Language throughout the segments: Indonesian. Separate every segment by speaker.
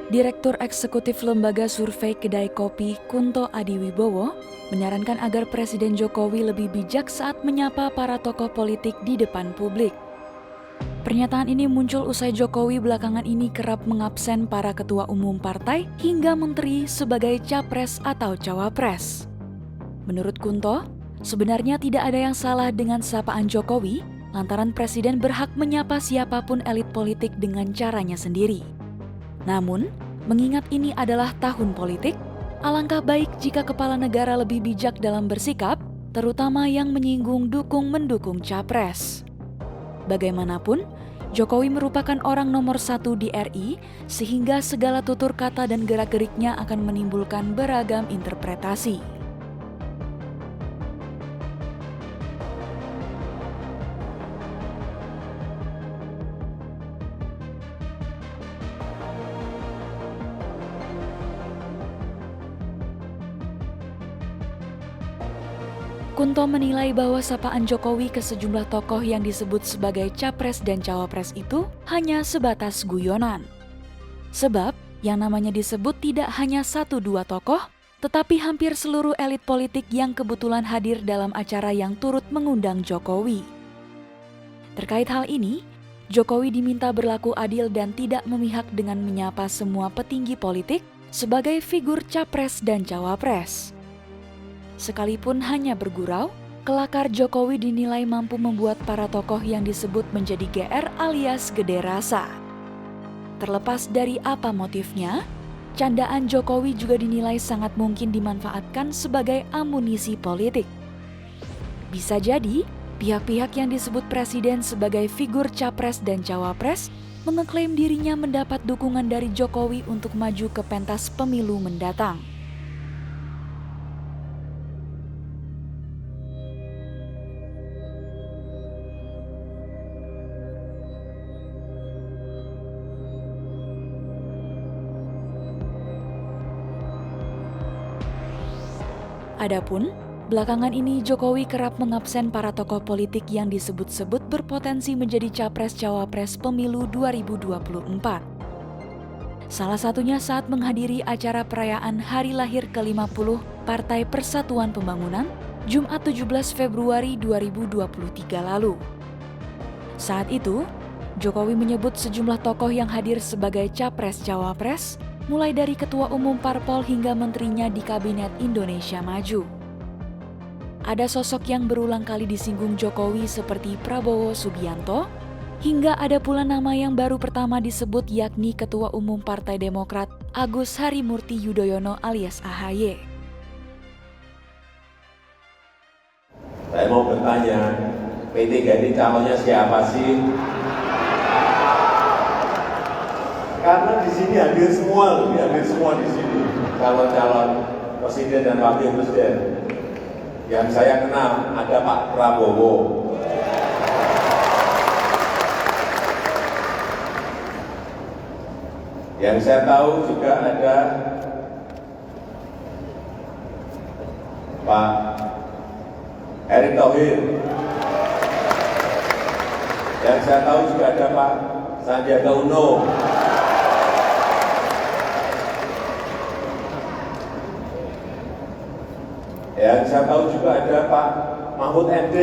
Speaker 1: Direktur Eksekutif Lembaga Survei Kedai Kopi Kunto Adiwibowo menyarankan agar Presiden Jokowi lebih bijak saat menyapa para tokoh politik di depan publik. Pernyataan ini muncul usai Jokowi belakangan ini kerap mengabsen para ketua umum partai hingga menteri sebagai capres atau cawapres. Menurut Kunto, sebenarnya tidak ada yang salah dengan sapaan Jokowi, lantaran Presiden berhak menyapa siapapun elit politik dengan caranya sendiri. Namun, mengingat ini adalah tahun politik, alangkah baik jika kepala negara lebih bijak dalam bersikap, terutama yang menyinggung dukung-mendukung capres. Bagaimanapun, Jokowi merupakan orang nomor 1 di RI, sehingga segala tutur kata dan gerak-geriknya akan menimbulkan beragam interpretasi. Kunto menilai bahwa sapaan Jokowi ke sejumlah tokoh yang disebut sebagai capres dan cawapres itu hanya sebatas guyonan. Sebab yang namanya disebut tidak hanya 1-2 tokoh, tetapi hampir seluruh elit politik yang kebetulan hadir dalam acara yang turut mengundang Jokowi. Terkait hal ini, Jokowi diminta berlaku adil dan tidak memihak dengan menyapa semua petinggi politik sebagai figur capres dan cawapres. Sekalipun hanya bergurau, kelakar Jokowi dinilai mampu membuat para tokoh yang disebut menjadi GR alias gede rasa. Terlepas dari apa motifnya, candaan Jokowi juga dinilai sangat mungkin dimanfaatkan sebagai amunisi politik. Bisa jadi, pihak-pihak yang disebut Presiden sebagai figur capres dan cawapres mengeklaim dirinya mendapat dukungan dari Jokowi untuk maju ke pentas pemilu mendatang. Adapun, belakangan ini Jokowi kerap mengabsen para tokoh politik yang disebut-sebut berpotensi menjadi capres-cawapres pemilu 2024. Salah satunya saat menghadiri acara perayaan Hari Lahir ke-50 Partai Persatuan Pembangunan, Jumat 17 Februari 2023 lalu. Saat itu, Jokowi menyebut sejumlah tokoh yang hadir sebagai capres-cawapres, mulai dari ketua umum parpol hingga menterinya di Kabinet Indonesia Maju. Ada sosok yang berulang kali disinggung Jokowi seperti Prabowo Subianto, hingga ada pula nama yang baru pertama disebut yakni Ketua Umum Partai Demokrat Agus Harimurti Yudhoyono alias AHY.
Speaker 2: Saya mau bertanya, P3 ini calonnya siapa sih? Karena di sini hadir semua di sini. Calon-calon presiden dan wakil presiden. Yang saya kenal ada Pak Prabowo. Yang saya tahu juga ada Pak Erick Thohir. Yang saya tahu juga ada Pak Sandiaga Uno. Yang saya tahu juga ada Pak Mahfud MD.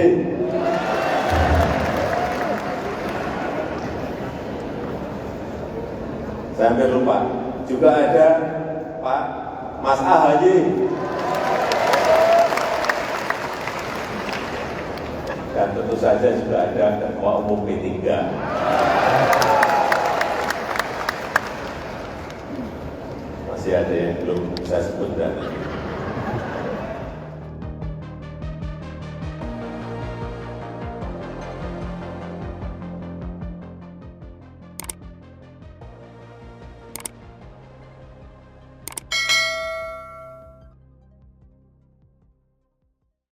Speaker 2: Saya hampir lupa. Juga ada Pak Mas AHY. Dan tentu saja juga ada Ketua Umum P3. Masih ada yang belum saya sebutkan.